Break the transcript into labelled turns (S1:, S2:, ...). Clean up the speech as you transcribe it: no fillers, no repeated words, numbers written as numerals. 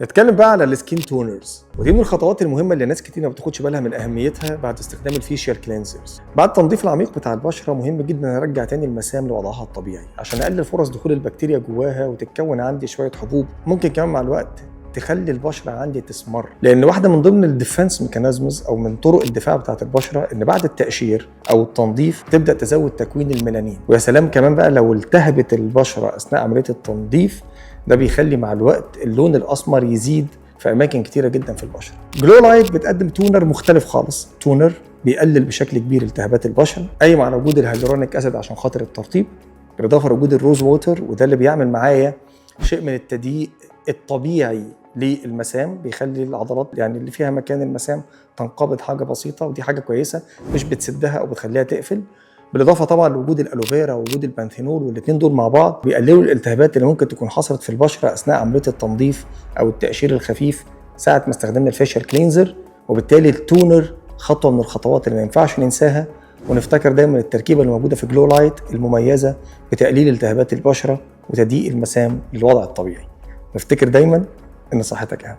S1: نتكلم بقى على السكين تونرز، ودي من الخطوات المهمه اللي ناس كتير ما بتاخدش بالها من اهميتها بعد استخدام الفيشيال كلينزرز. بعد التنظيف العميق بتاع البشره مهم جدا نرجع تاني المسام لوضعها الطبيعي عشان نقلل فرص دخول البكتيريا جواها وتتكون عندي شويه حبوب ممكن كمان مع الوقت تخلي البشره عندي تسمر، لان واحده من ضمن الديفنس ميكانيزمز او من طرق الدفاع بتاعه البشره ان بعد التقشير او التنظيف تبدا تزود تكوين الميلانين. ويا سلام كمان بقى لو التهبت البشره اثناء عمليه التنظيف، ده بيخلي مع الوقت اللون الاسمر يزيد في اماكن كتيره جدا في البشره. جلو لايت بتقدم تونر مختلف خالص، تونر بيقلل بشكل كبير التهابات البشره قايم على وجود الهيالورونيك اسيد عشان خاطر الترطيب، بالاضافه لوجود الروز ووتر، وده اللي بيعمل معايا شيء من التضييق الطبيعي للمسام، بيخلي العضلات يعني اللي فيها مكان المسام تنقبض حاجه بسيطه، ودي حاجه كويسه مش بتسدها او بتخليها تقفل. بالاضافه طبعا لوجود الالوفيرا ووجود البانثينول، والاثنين دول مع بعض بيقللوا الالتهابات اللي ممكن تكون حصلت في البشره اثناء عمليه التنظيف او التقشير الخفيف ساعه ما استخدمنا الفيشيال كلينزر. وبالتالي التونر خطوه من الخطوات اللي ما ينفعش ننساها، ونفتكر دايما التركيبه اللي موجوده في جلو لايت المميزه بتقليل التهابات البشره وتضييق المسام للوضع الطبيعي. نفتكر دايما ان صحتك اهم.